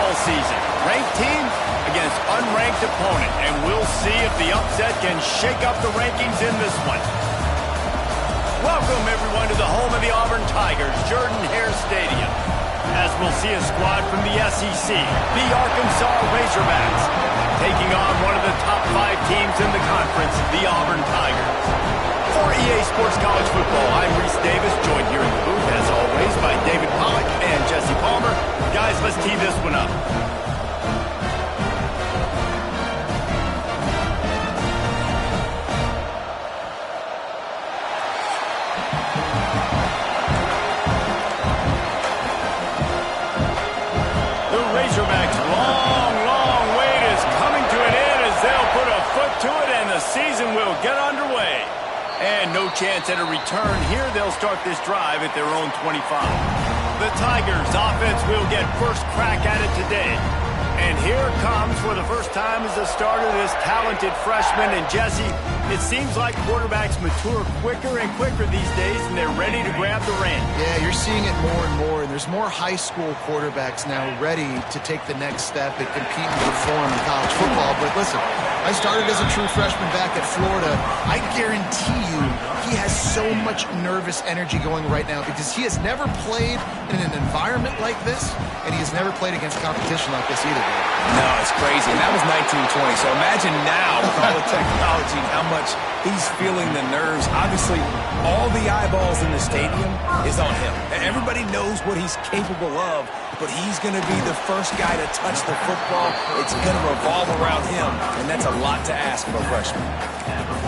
football season. Ranked team against unranked opponent, and we'll see if the upset can shake up the rankings in this one. Welcome, everyone, to the home of the Auburn Tigers, Jordan-Hare Stadium, as we'll see a squad from the SEC, the Arkansas Razorbacks, taking on one of the top 5 teams in the conference, the Auburn Tigers. For EA Sports College Football, I'm Reese Davis, joined here in the booth, as always, by David Pollack and Jesse Palmer. Guys, let's tee this one up. The Razorbacks' long wait is coming to an end as they'll put a foot to it and the season will get underway. And no chance at a return here. They'll start this drive at their own 25. The Tigers' offense will get first crack at it today. And here comes, for the first time as a starter, this talented freshman. And Jesse, it seems like quarterbacks mature quicker and quicker these days, and they're ready to grab the reins. Yeah, you're seeing it more and more. And there's more high school quarterbacks now ready to take the next step and compete and perform in college football. But listen, I started as a true freshman back at Florida. I guarantee you he has so much nervous energy going right now because he has never played in an environment like this, and he has never played against competition like this either. No, it's crazy. And that was 1920. So imagine now with all the technology and how much he's feeling the nerves. Obviously, all the eyeballs in the stadium is on him. Everybody knows what he's capable of, but he's going to be the first guy to touch the football. It's going to revolve around him, and that's a lot to ask for a freshman.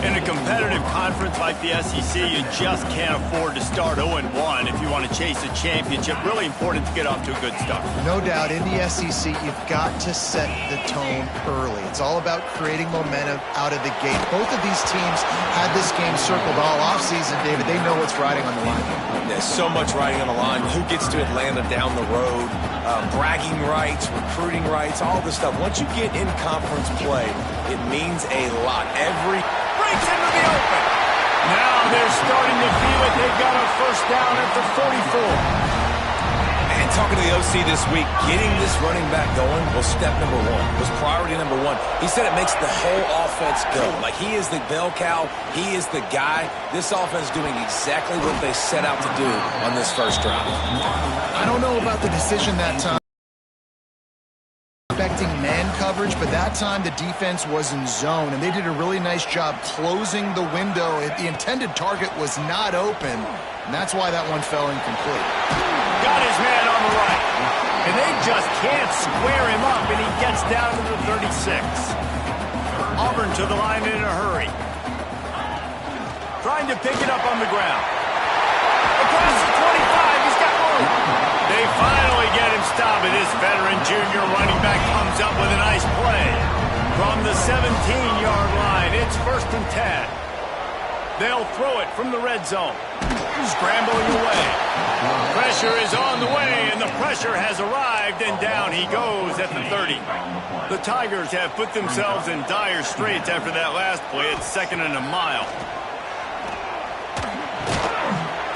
In a competitive conference like the SEC, you just can't afford to start 0-1 if you want to chase a championship. Really important to get off to a good start. No doubt, in the SEC, you've got to set the tone early. It's all about creating momentum out of the gate. Both of these teams had this game circled all offseason, David. They know what's riding on the line. There's so much riding on the line. Who gets to Atlanta down the road? Bragging rights, recruiting rights, all this stuff. Once you get in conference play, it means a lot. Breaks into the open. Now they're starting to feel it. They've got a first down at the 44. And talking to the OC this week, getting this running back going was step number 1, was priority number 1. He said it makes the whole offense go. Like, he is the bell cow. He is the guy. This offense doing exactly what they set out to do on this first drive. I don't know about the decision that time. Expecting man coverage, but that time the defense was in zone, and they did a really nice job closing the window. The intended target was not open, and that's why that one fell incomplete. Got his man on the right, and they just can't square him up, and he gets down to the 36. Auburn to the line in a hurry. Trying to pick it up on the ground. Across the 25, he's got room. They finally get him stopped, and this veteran junior running back comes up with a nice play. From the 17-yard line, it's 1st and 10. They'll throw it from the red zone. Scrambling away. Pressure is on the way, and the pressure has arrived, and down he goes at the 30. The Tigers have put themselves in dire straits after that last play. It's 2nd and a mile.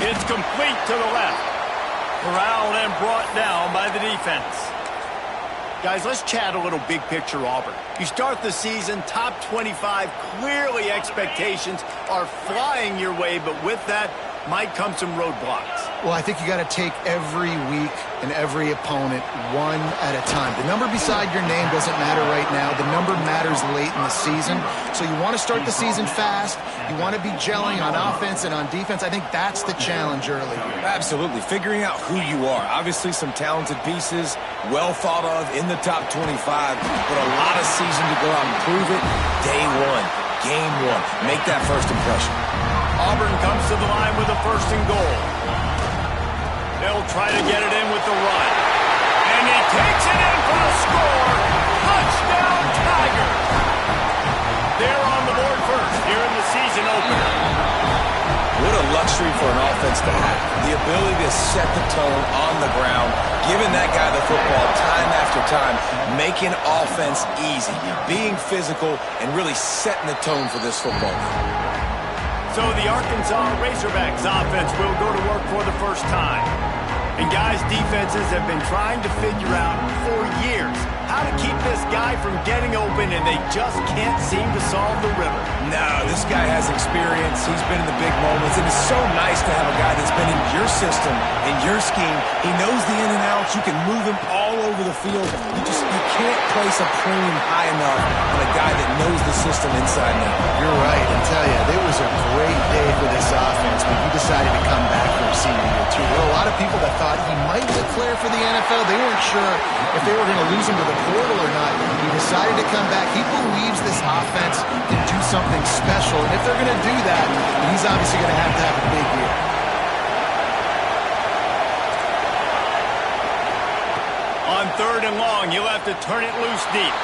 It's complete to the left. Corralled and brought down by the defense. Guys, let's chat a little big picture Auburn. You start the season, top 25. Clearly expectations are flying your way, but with that might come some roadblocks. Well, I think you got to take every week and every opponent one at a time. The number beside your name doesn't matter right now. The number matters late in the season. So you want to start the season fast. You want to be gelling on offense and on defense. I think that's the challenge early. Absolutely. Figuring out who you are. Obviously some talented pieces, well thought of in the top 25, but a lot of season to go out and prove it. Day 1, game 1. Make that first impression. Auburn comes to the line with a 1st and goal. They'll try to get it in with the run. And he takes it in for the score. Touchdown, Tigers. They're on the board first here in the season opener. What a luxury for an offense to have. The ability to set the tone on the ground, giving that guy the football time after time, making offense easy, being physical, and really setting the tone for this football game. So the Arkansas Razorbacks offense will go to work for the first time. And guys, defenses have been trying to figure out for years how to keep this guy from getting open, and they just can't seem to solve the riddle. No, this guy has experience. He's been in the big moments, and it's so nice to have a guy that's been in your system, in your scheme. He knows the in and outs. You can move him all over the field. You can't place a premium high enough on a guy that knows the system inside and out. You're right. I tell you, it was a great day for this offense when he decided to come back for a senior year, too. There were a lot of people that thought he might declare for the NFL. They weren't sure if they were going to lose him to the portal or not. He decided to come back. He believes this offense can do something special, and if they're going to do that, he's obviously going to have a big year. On 3rd and long, he'll have to turn it loose deep.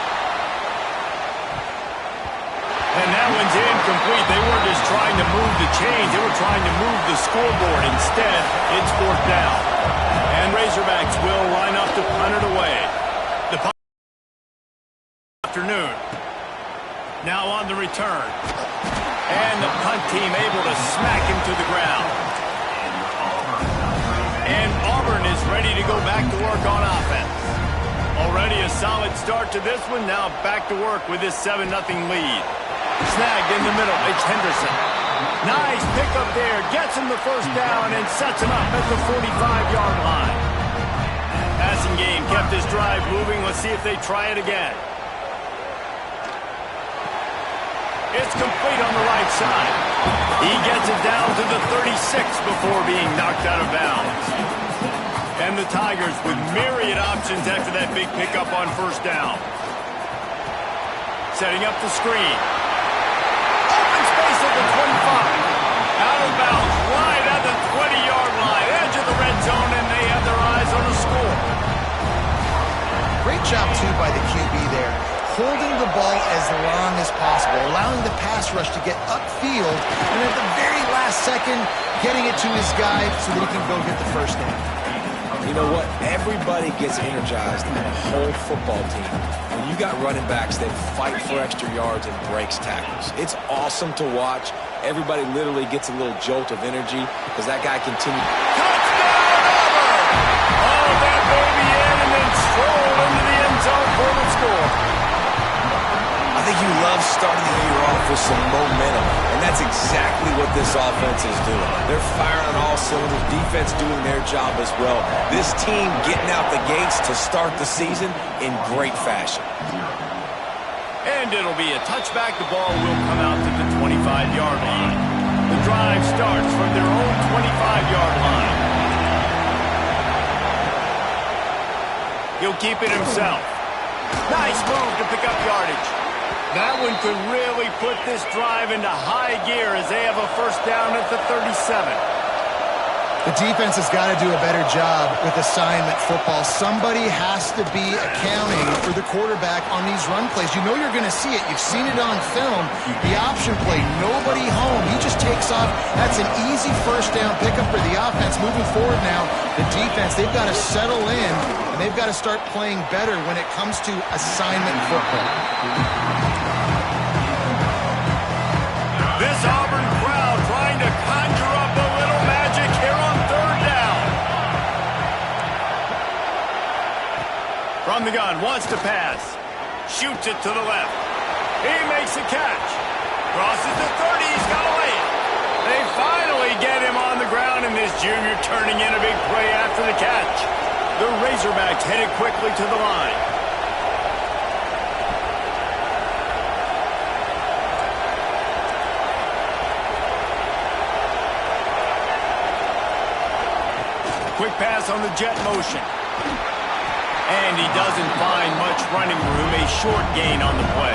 And that one's incomplete. They weren't just trying to move the chains. They were trying to move the scoreboard. Instead, it's 4th down. And Razorbacks will line up to punt it away. The punt afternoon. Now on the return. And the punt team able to smack him to the ground. And Auburn is ready to go back to work on offense. Already a solid start to this one. Now back to work with this 7-0 lead. Snagged in the middle. It's Henderson. Nice pickup there. Gets him the 1st down and sets him up at the 45-yard line. Passing game kept this drive moving. Let's see if they try it again. It's complete on the right side. He gets it down to the 36 before being knocked out of bounds. And the Tigers with myriad options after that big pickup on 1st down. Setting up the screen. Open space at the 25. Out of bounds, right at the 20-yard line. Edge of the red zone, and they have their eyes on the score. Great job, too, by the QB there. Holding the ball as long as possible, allowing the pass rush to get upfield, and at the very last second, getting it to his guy so that he can go get the 1st down. You know what? Everybody gets energized on a whole football team when you got running backs that fight for extra yards and breaks tackles. It's awesome to watch. Everybody literally gets a little jolt of energy as that guy continues. Touchdown, Auburn! Oh, that baby in and then stroll into the end zone for the score. I think you love starting the year off with some momentum, and that's exactly what this offense is doing. They're firing on all cylinders, defense doing their job as well. This team getting out the gates to start the season in great fashion. And it'll be a touchback. The ball will come out to the 25-yard line. The drive starts from their own 25-yard line. He'll keep it himself. Nice move to pick up yardage. That one could really put this drive into high gear as they have a 1st down at the 37. The defense has got to do a better job with assignment football. Somebody has to be accounting for the quarterback on these run plays. You know you're going to see it. You've seen it on film. The option play, nobody home. He just takes off. That's an easy 1st down pickup for the offense. Moving forward now, the defense, they've got to settle in, and they've got to start playing better when it comes to assignment football. This Auburn crowd trying to conjure up a little magic here on 3rd down. From the gun, wants to pass. Shoots it to the left. He makes a catch. Crosses the 30, he's got away. They finally get him on the ground, and this junior turning in a big play after the catch. The Razorbacks headed quickly to the line. Quick pass on the jet motion. And he doesn't find much running room. A short gain on the play.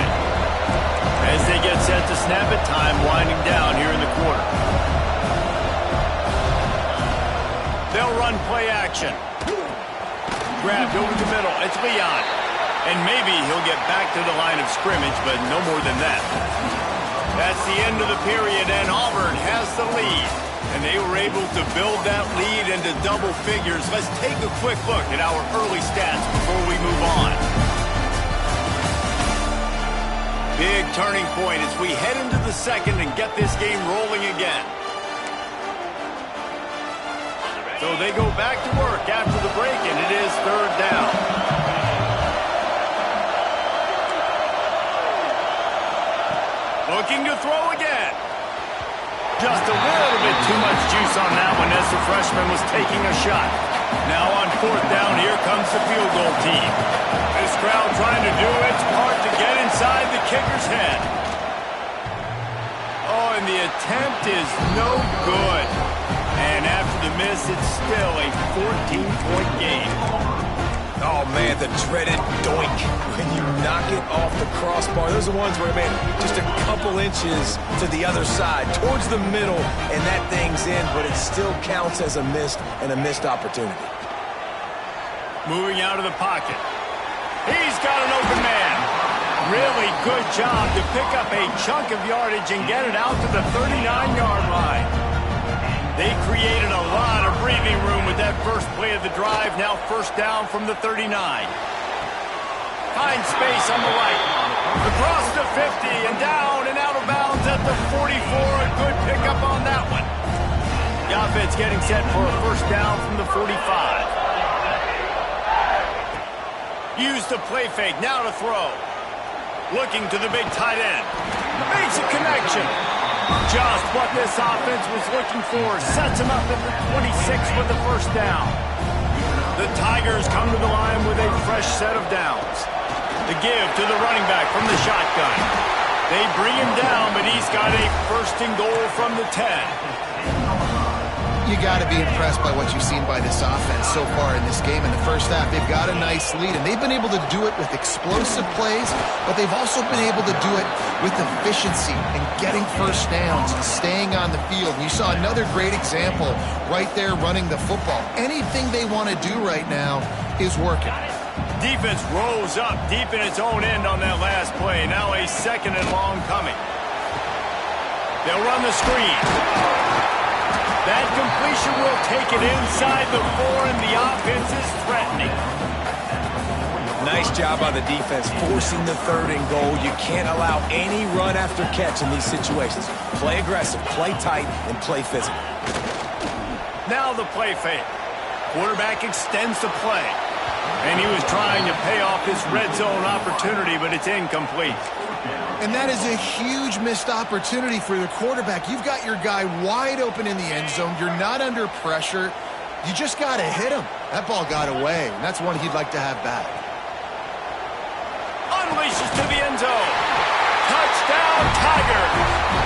As they get set to snap it, time winding down here in the quarter. They'll run play action. Grabbed over the middle. It's Leon. And maybe he'll get back to the line of scrimmage, but no more than that. That's the end of the period, and Auburn has the lead. And they were able to build that lead into double figures. Let's take a quick look at our early stats before we move on. Big turning point as we head into the 2nd and get this game rolling again. So they go back to work after the break, and it is third down. Looking to throw again. Just a little bit too much juice on that one as the freshman was taking a shot. Now on fourth down, here comes the field goal team. This crowd trying to do its part to get inside the kicker's head. Oh, and the attempt is no good. And after the miss, it's still a 14-point game. Oh, man, the dreaded doink when you knock it off the crossbar. Those are ones where, man, just a couple inches to the other side, towards the middle, and that thing's in, but it still counts as a missed opportunity. Moving out of the pocket. He's got an open man. Really good job to pick up a chunk of yardage and get it out to the 39-yard line. They created a lot of breathing room with that first play of the drive. Now first down from the 39. Find space on the right. Across the 50 and down and out of bounds at the 44. A good pickup on that one. The offense getting set for a first down from the 45. Use the play fake. Now to throw. Looking to the big tight end. Makes a connection. Just what this offense was looking for. Sets him up at the 26 with the first down. The Tigers come to the line with a fresh set of downs. The give to the running back from the shotgun. They bring him down, but he's got a first and goal from the 10. You got to be impressed by what you've seen by this offense so far in this game. In the first half, they've got a nice lead, and they've been able to do it with explosive plays, but they've also been able to do it with efficiency and getting first downs and staying on the field. And you saw another great example right there running the football. Anything they want to do right now is working. Defense rose up deep in its own end on that last play. Now a second and long coming. They'll run the screen. That completion will take it inside the 4, and the offense is threatening. Nice job by the defense forcing the third and goal. You can't allow any run after catch in these situations. Play aggressive, play tight, and play physical. Now the play fake. Quarterback extends the play. And he was trying to pay off this red zone opportunity, but it's incomplete. And that is a huge missed opportunity for the quarterback. You've got your guy wide open in the end zone. You're not under pressure. You just got to hit him. That ball got away, and that's one he'd like to have back. Unleashes to the end zone. Touchdown, Tiger.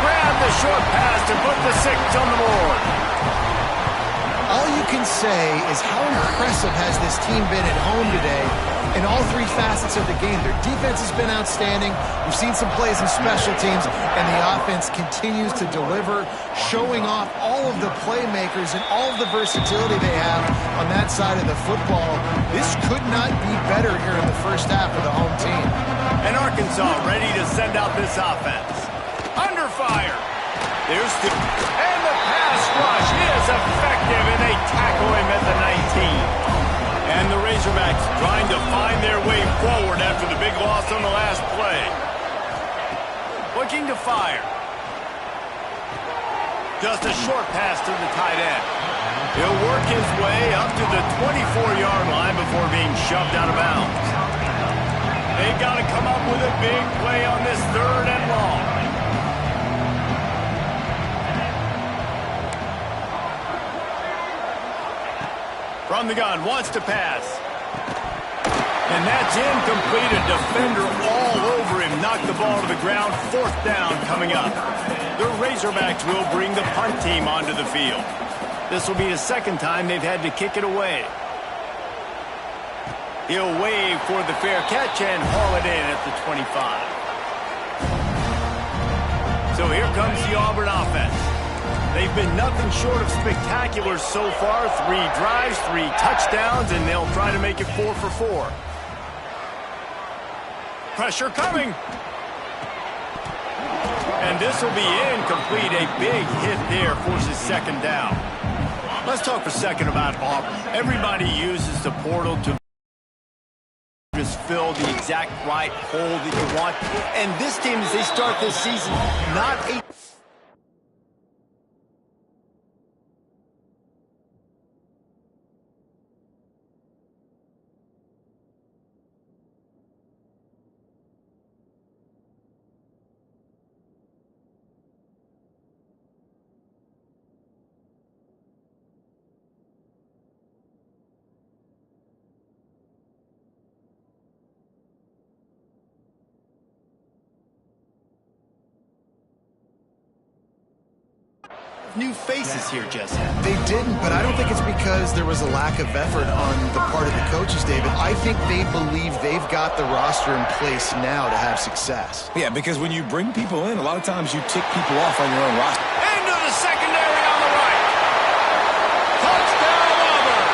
Grab the short pass to put the 6 on the board. All you can say is how impressive has this team been at home today in all three facets of the game. Their defense has been outstanding. We've seen some plays in special teams, and the offense continues to deliver, showing off all of the playmakers and all of the versatility they have on that side of the football. This could not be better here in the first half for the home team. And Arkansas ready to send out this offense. Under fire. There's the... And the pass rush is effective, and they tackle him at the 19. And the Razorbacks trying to find their way forward after the big loss on the last play. Looking to fire. Just a short pass to the tight end. He'll work his way up to the 24-yard line before being shoved out of bounds. They've got to come up with a big play on this third and long. From the gun, wants to pass. And that's incomplete. A defender all over him. Knocked the ball to the ground. Fourth down coming up. The Razorbacks will bring the punt team onto the field. This will be the second time they've had to kick it away. He'll wave for the fair catch and haul it in at the 25. So here comes the Auburn offense. They've been nothing short of spectacular so far. 3 drives, 3 touchdowns, and they'll try to make it 4 for 4. Pressure coming. And this will be incomplete. A big hit there forces second down. Let's talk for a second about Auburn. Everybody uses the portal to just fill the exact right hole that you want. And this team, as they start this season, not a new faces here, Jesse. They didn't, but I don't think it's because there was a lack of effort on the part of the coaches, David. I think they believe they've got the roster in place now to have success. Yeah, because when you bring people in, a lot of times you tick people off on your own roster. Into the secondary on the right. Touchdown, Auburn.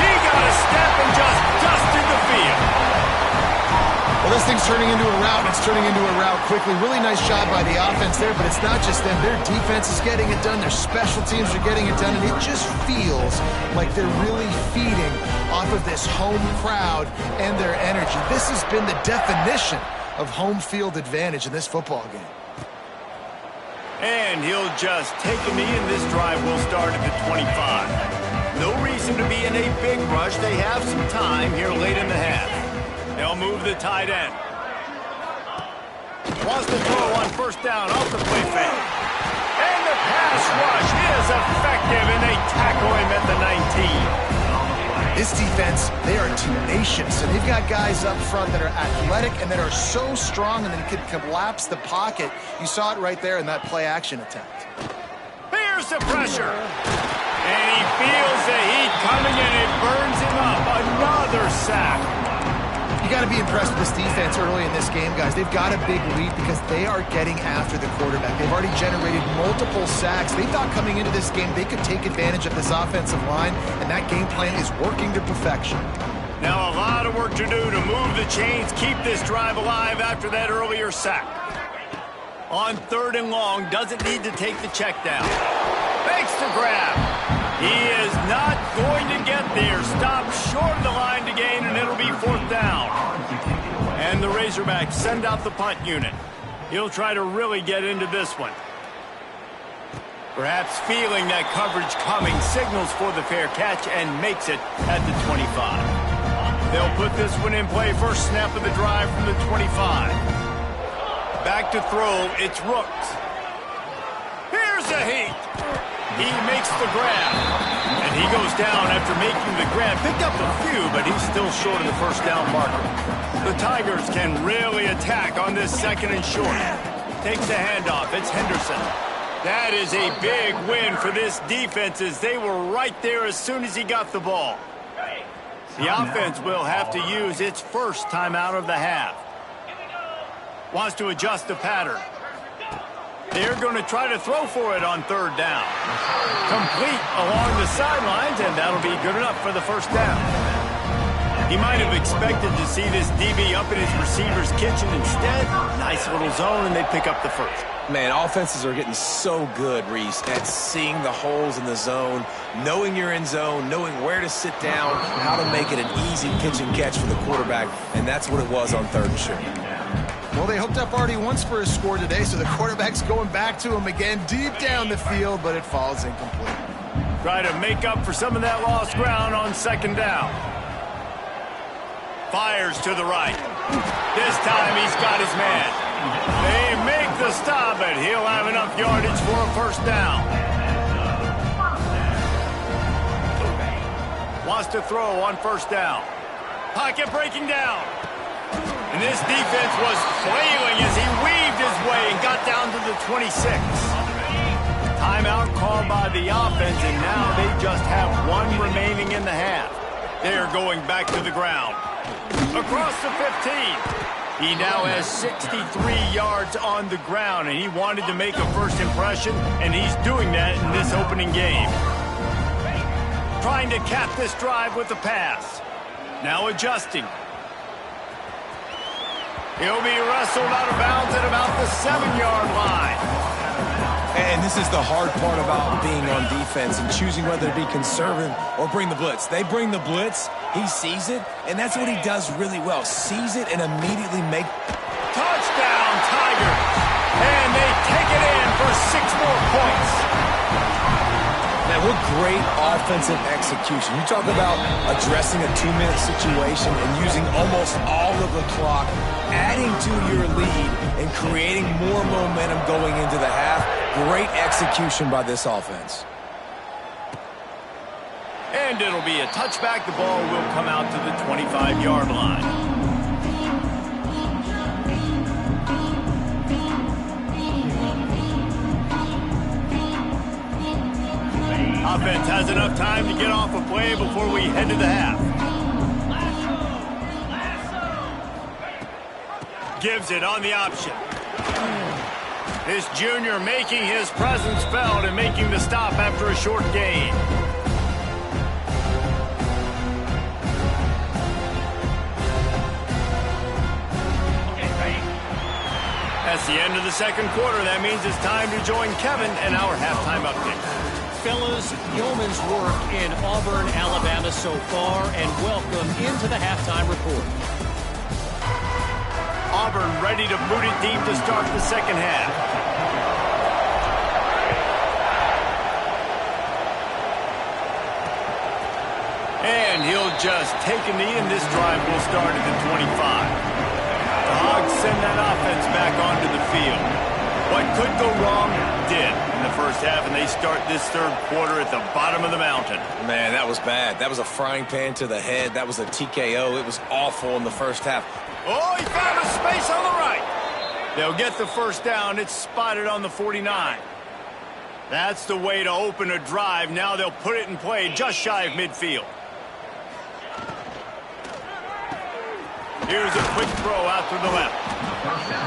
He got a step and just dusted the field. Well, this thing's turning into a rout, and it's turning into a rout quickly. Really nice job by the offense there, but it's not just them. Their defense is getting it done. Their special teams are getting it done, and it just feels like they're really feeding off of this home crowd and their energy. This has been the definition of home field advantage in this football game. And he'll just take a knee, and this drive will start at the 25. No reason to be in a big rush. They have some time here late in the half. They'll move the tight end. Wants to throw on first down off the play fake. And the pass rush is effective, and they tackle him at the 19. This defense, they are tenacious, and they've got guys up front that are athletic and that are so strong and that can collapse the pocket. You saw it right there in that play-action attempt. Here's the pressure. And he feels the heat coming, and it burns him up. Another sack. You got to be impressed with this defense early in this game, guys. They've got a big lead because they are getting after the quarterback. They've already generated multiple sacks. They thought coming into this game they could take advantage of this offensive line, and that game plan is working to perfection. Now a lot of work to do to move the chains, keep this drive alive after that earlier sack. On 3rd and long, doesn't need to take the check down. Makes the grab. He is not going to get there. Stopped short of the line to gain, and it'll be 4th down. And the Razorbacks send out the punt unit. He'll try to really get into this one. Perhaps feeling that coverage coming, signals for the fair catch and makes it at the 25. They'll put this one in play. First snap of the drive from the 25. Back to throw, it's Rooks. Here's a heat. He makes the grab, and he goes down after making the grab. Picked up a few, but he's still short of the first down marker. The Tigers can really attack on this 2nd and short. Takes the handoff. It's Henderson. That is a big win for this defense, as they were right there as soon as he got the ball. The offense will have to use its first timeout of the half. Wants to adjust the pattern. They're going to try to throw for it on 3rd down. Complete along the sidelines, and that'll be good enough for the first down. He might have expected to see this DB up in his receiver's kitchen. Instead, nice little zone, and they pick up the first. Man, offenses are getting so good, Reese, at seeing the holes in the zone, knowing you're in zone, knowing where to sit down, how to make it an easy pitch and catch for the quarterback, and that's what it was on 3rd and short. Well, they hooked up already once for a score today, so the quarterback's going back to him again deep down the field, but it falls incomplete. Try to make up for some of that lost ground on 2nd down. Fires to the right. This time he's got his man. They make the stop, and he'll have enough yardage for a first down. Wants to throw on 1st down. Pocket breaking down. And this defense was flailing as he weaved his way and got down to the 26. Timeout called by the offense, and now they just have one remaining in the half. They're going back to the ground. Across the 15. He now has 63 yards on the ground, and he wanted to make a first impression, and he's doing that in this opening game. Trying to cap this drive with the pass. Now adjusting. He'll be wrestled out of bounds at about the 7-yard line. And this is the hard part about being on defense and choosing whether to be conservative or bring the blitz. They bring the blitz, he sees it, and that's what he does really well. Sees it and immediately make... Touchdown, Tigers! And they take it in for 6 more points. Man, what great offensive execution. You talk about addressing a 2-minute situation and using almost all of the clock, adding to your lead and creating more momentum going into the half. Great execution by this offense. And it'll be a touchback. The ball will come out to the 25-yard line. defense has enough time to get off a play before we head to the half. Gives it on the option. This junior making his presence felt and making the stop after a short gain. That's the end of the second quarter. That means it's time to join Kevin and our halftime update. Fellas, yeoman's work in Auburn, Alabama so far, and welcome into the halftime report. Auburn ready to boot it deep to start the second half. And he'll just take a knee, and this drive will start at the 25. The Hogs send that offense back onto the field. What could go wrong did in the first half, and they start this third quarter at the bottom of the mountain. Man, that was bad. That was a frying pan to the head. That was a TKO. It was awful in the first half. Oh, he found a space on the right. They'll get the first down. It's spotted on the 49. That's the way to open a drive. Now they'll put it in play just shy of midfield. Here's a quick throw out to the left.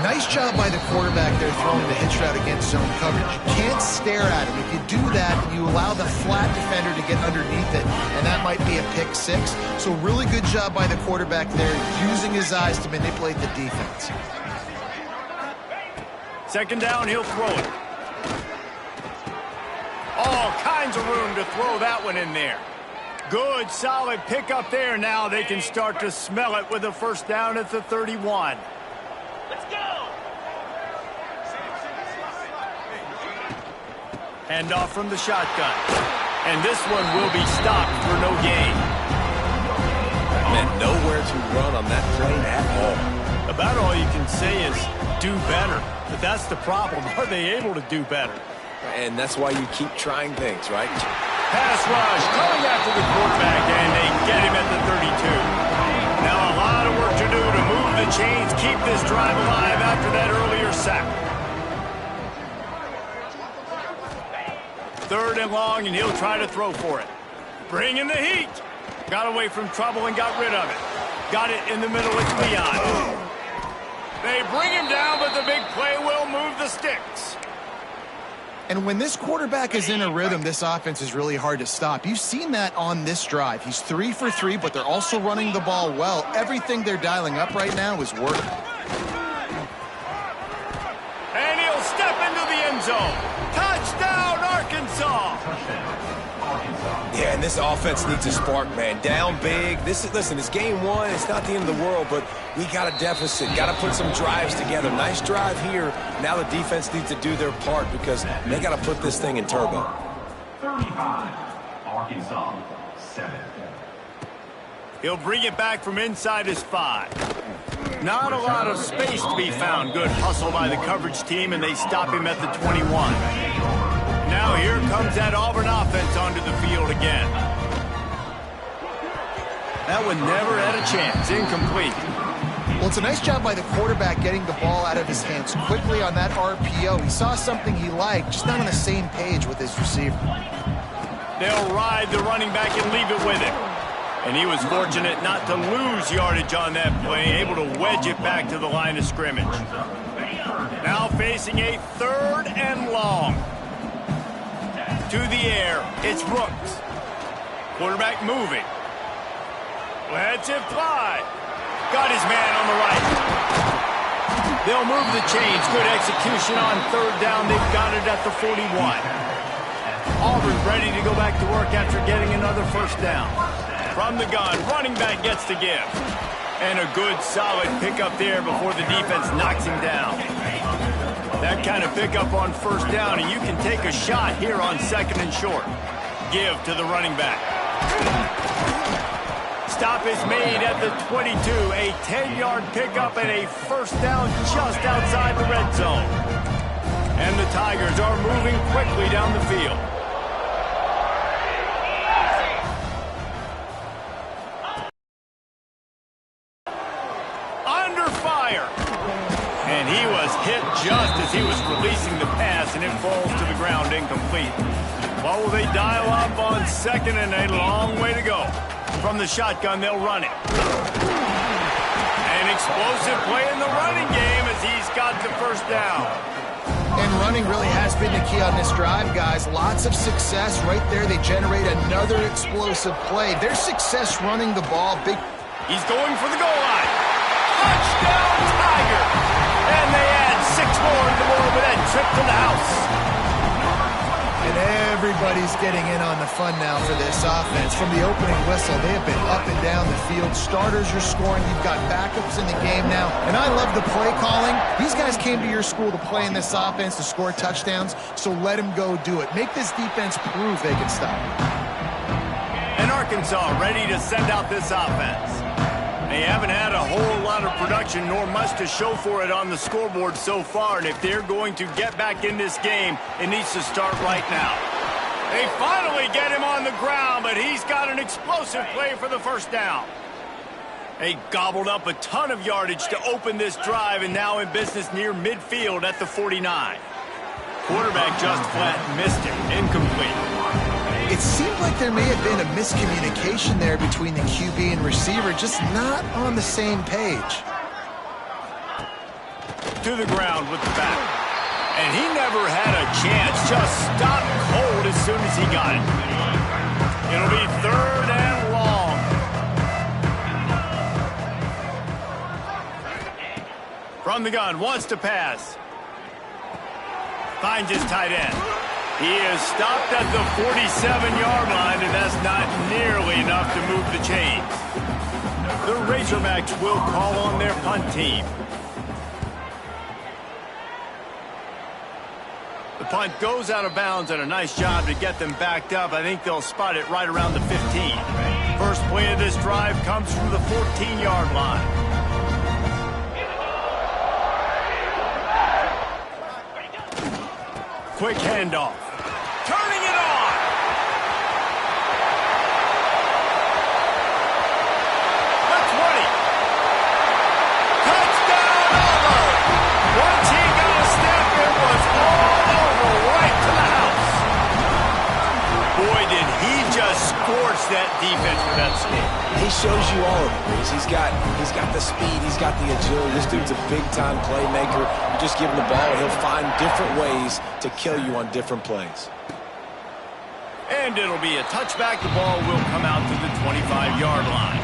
Nice job by the quarterback there throwing the hitch route against zone coverage. You can't stare at him. If you do that, you allow the flat defender to get underneath it, and that might be a pick six. So really good job by the quarterback there, using his eyes to manipulate the defense. Second down, he'll throw it. All kinds of room to throw that one in there. Good, solid pickup there. Now they can start to smell it with a first down at the 31. Let's go! Hand off from the shotgun. And this one will be stopped for no gain. Man, nowhere to run on that play at all. About all you can say is do better. But that's the problem. Are they able to do better? And that's why you keep trying things, right? Pass rush coming after the quarterback, and they get him at the 32. Now a lot of work to do to move the chains, keep this drive alive after that earlier sack. Third and long, and he'll try to throw for it. Bring in the heat. Got away from trouble and got rid of it. Got it in the middle with Leon. They bring him down, but the big play will move the sticks. And when this quarterback is in a rhythm, this offense is really hard to stop. You've seen that on this drive. He's 3 for 3, but they're also running the ball well. Everything they're dialing up right now is working. And he'll step into the end zone. Touchdown, Arkansas! Yeah, and this offense needs a spark, man. Down big. Listen, it's game one. It's not the end of the world, but we got a deficit. Got to put some drives together. Nice drive here. Now the defense needs to do their part because they got to put this thing in turbo. 35, Arkansas, 7. He'll bring it back from inside his 5. Not a lot of space to be found. Good hustle by the coverage team, and they stop him at the 21. Now here comes that Auburn offense onto the field again. That one never had a chance. Incomplete. Well, it's a nice job by the quarterback getting the ball out of his hands quickly on that RPO. He saw something he liked, just not on the same page with his receiver. They'll ride the running back and leave it with him. And he was fortunate not to lose yardage on that play, able to wedge it back to the line of scrimmage. Now facing a third and long. To the air, it's Brooks. Quarterback moving. Lets it fly. Got his man on the right. They'll move the chains. Good execution on third down. They've got it at the 41. Auburn ready to go back to work after getting another first down. From the gun, running back gets to give. And a good, solid pickup there before the defense knocks him down. That kind of pickup on first down, and you can take a shot here on second and short. Give to the running back. Stop is made at the 22. A 10-yard pickup and a first down just outside the red zone. And the Tigers are moving quickly down the field. Under fire. And he was hit just as he was releasing the pass, and it falls to the ground incomplete. Well, will they dial up on second and a long way to go? From the shotgun, they'll run it. An explosive play in the running game as he's got the first down. And running really has been the key on this drive, guys. Lots of success right there. They generate another explosive play. Their success running the ball. He's going for the goal line. Touchdown, Tiger! And they add 6 more to the board with that trip to the house. And everybody's getting in on the fun now for this offense. From the opening whistle, they have been up and down the field. Starters are scoring. You've got backups in the game now. And I love the play calling. These guys came to your school to play in this offense to score touchdowns, so let them go do it. Make this defense prove they can stop. And Arkansas ready to send out this offense. They haven't had a whole lot of production nor much to show for it on the scoreboard so far, and if they're going to get back in this game, it needs to start right now. They finally get him on the ground, but he's got an explosive play for the first down. They gobbled up a ton of yardage to open this drive, and now in business near midfield at the 49. Quarterback just flat missed it. Incomplete. It seemed like there may have been a miscommunication there between the QB and receiver, just not on the same page. To the ground with the back. And he never had a chance, just stopped cold as soon as he got it. It'll be 3rd and long. From the gun, wants to pass. Finds his tight end. He is stopped at the 47-yard line, and that's not nearly enough to move the chains. The Razorbacks will call on their punt team. The punt goes out of bounds, and a nice job to get them backed up. I think they'll spot it right around the 15. First play of this drive comes from the 14-yard line. Quick handoff. Turning it on. The 20. Touchdown, Auburn. Once he got a step, it was all over right to the house. Boy, did he just scorch that defense for that score. He shows you all of it, Reese. He's got the speed. He's got the agility. This dude's a big-time playmaker. You just give him the ball, he'll find different ways to kill you on different plays. And it'll be a touchback. The ball will come out to the 25-yard line.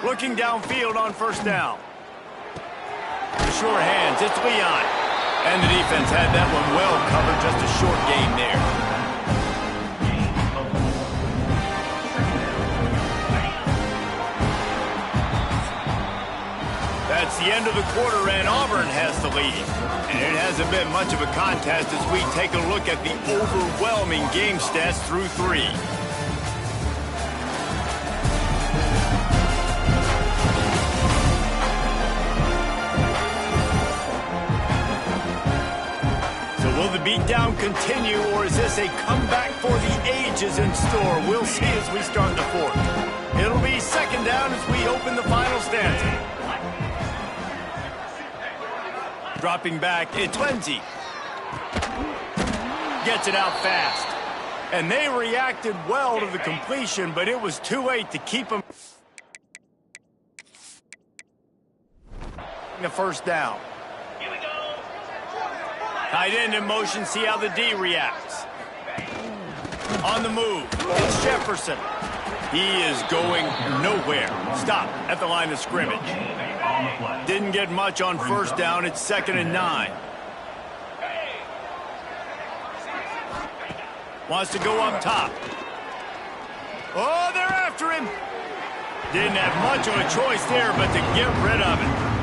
Looking downfield on first down. Sure hands, it's Leon. And the defense had that one well covered, just a short gain there. That's the end of the quarter, and Auburn has the lead. And it hasn't been much of a contest as we take a look at the overwhelming game stats through 3. So will the beatdown continue, or is this a comeback for the ages in store? We'll see as we start the 4th. It'll be 2nd down as we open the final stanza. Dropping back, it's Lindsey. Gets it out fast. And they reacted well to the completion, but it was too late to keep them. The first down. Tight end in motion, see how the D reacts. On the move, it's Jefferson. He is going nowhere. Stop at the line of scrimmage. Didn't get much on first down. It's 2nd and 9. Wants to go up top. Oh, they're after him. Didn't have much of a choice there, but to get rid of it.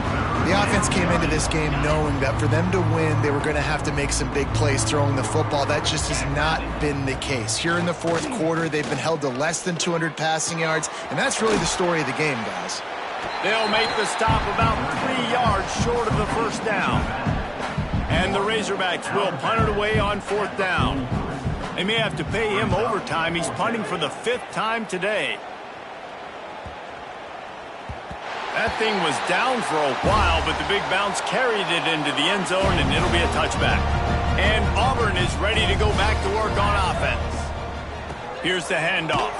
The offense came into this game knowing that for them to win, they were going to have to make some big plays throwing the football. That just has not been the case. Here in the 4th quarter, they've been held to less than 200 passing yards, and that's really the story of the game, guys. They'll make the stop about 3 yards short of the first down. And the Razorbacks will punt it away on 4th down. They may have to pay him overtime. He's punting for the 5th time today. That thing was down for a while, but the big bounce carried it into the end zone, and it'll be a touchback. And Auburn is ready to go back to work on offense. Here's the handoff.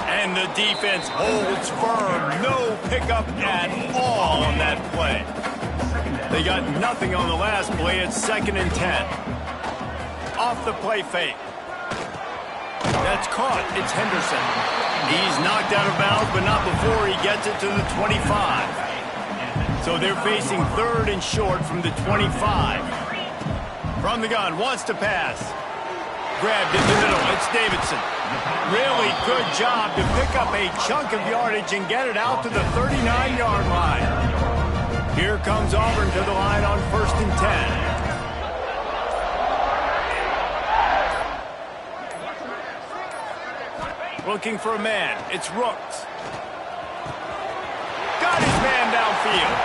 And the defense holds firm. No pickup at all on that play. They got nothing on the last play. It's 2nd and 10. Off the play fake. That's caught. It's Henderson. He's knocked out of bounds, but not before he gets it to the 25. So they're facing 3rd and short from the 25. From the gun, wants to pass. Grabbed in the middle. It's Davidson. Really good job to pick up a chunk of yardage and get it out to the 39-yard line. Here comes Auburn to the line on 1st and 10. Looking for a man. It's Rooks. Got his man downfield.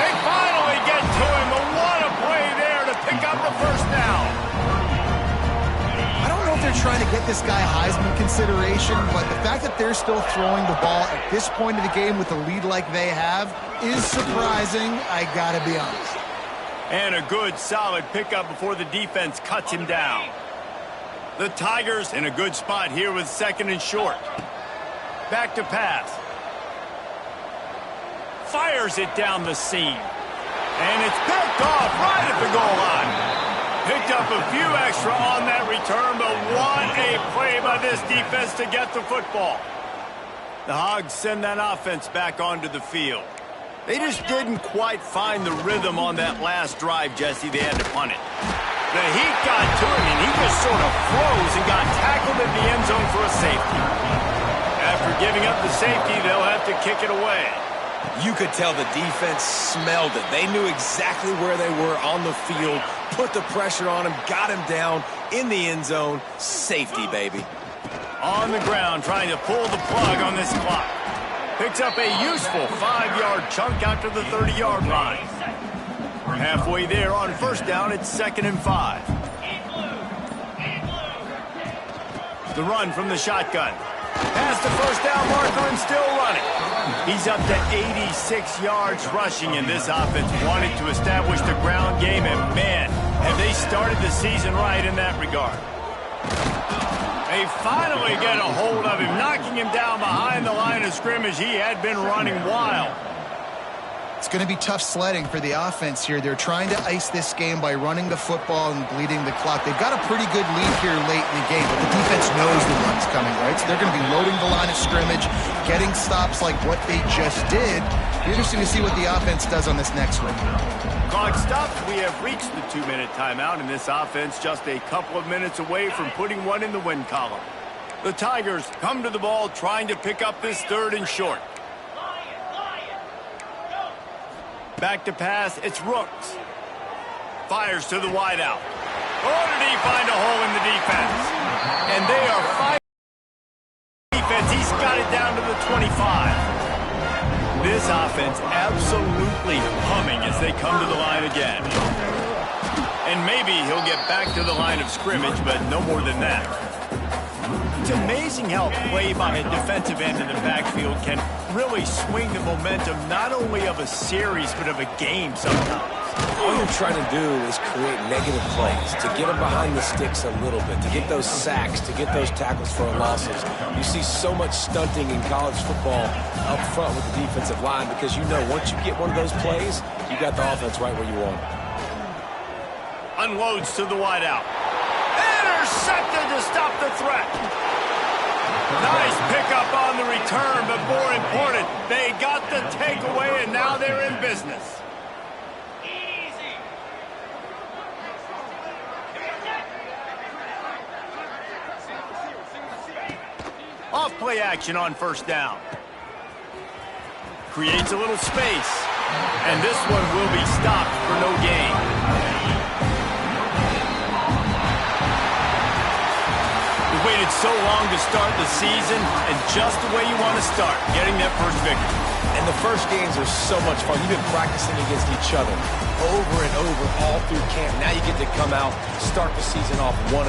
They finally get to him. But what a play there to pick up the 1st down. I don't know if they're trying to get this guy Heisman consideration, but the fact that they're still throwing the ball at this point of the game with a lead like they have is surprising, I gotta be honest. And a good, solid pickup before the defense cuts him down. The Tigers in a good spot here with 2nd and short. Back to pass. Fires it down the seam. And it's picked off right at the goal line. Picked up a few extra on that return, but what a play by this defense to get the football. The Hogs send that offense back onto the field. They just didn't quite find the rhythm on that last drive, Jesse. They had to punt it. The heat got to him, and he just sort of froze and got tackled in the end zone for a safety. After giving up the safety, they'll have to kick it away. You could tell the defense smelled it. They knew exactly where they were on the field, put the pressure on him, got him down in the end zone. Safety, baby. On the ground, trying to pull the plug on this clock. Picks up a useful 5-yard chunk out to the 30-yard line. Halfway there on 1st down, it's 2nd and 5. The run from the shotgun. Past the 1st down marker and still running. He's up to 86 yards rushing, and this offense wanted to establish the ground game, and man, have they started the season right in that regard. They finally get a hold of him, knocking him down behind the line of scrimmage. He had been running wild. It's going to be tough sledding for the offense here. They're trying to ice this game by running the football and bleeding the clock. They've got a pretty good lead here late in the game, but the defense knows the run's coming, right? So they're going to be loading the line of scrimmage, getting stops like what they just did. Interesting to see what the offense does on this next one. Clock stops. We have reached the 2-minute timeout, and this offense just a couple of minutes away from putting one in the win column. The Tigers come to the ball trying to pick up this 3rd and short. Back to pass, it's Rooks. Fires to the wideout. Oh, did he find a hole in the defense? And they are fighting defense. He's got it down to the 25. This offense absolutely humming as they come to the line again. And maybe he'll get back to the line of scrimmage, but no more than that. It's amazing how play by a defensive end in the backfield can really swing the momentum not only of a series but of a game sometimes. All you're trying to do is create negative plays, to get them behind the sticks a little bit, to get those sacks, to get those tackles for losses. You see so much stunting in college football up front with the defensive line because you know once you get one of those plays, you got the offense right where you want it. Unloads to the wideout. Intercepted to stop the threat. Nice pickup on the return, but more important, they got the takeaway, and now they're in business. Off play action on 1st down. Creates a little space, and this one will be stopped for no gain. Waited so long to start the season, and just the way you want to start, getting that first victory. And the first games are so much fun. You've been practicing against each other over and over all through camp. Now you get to come out, start the season off 1-0.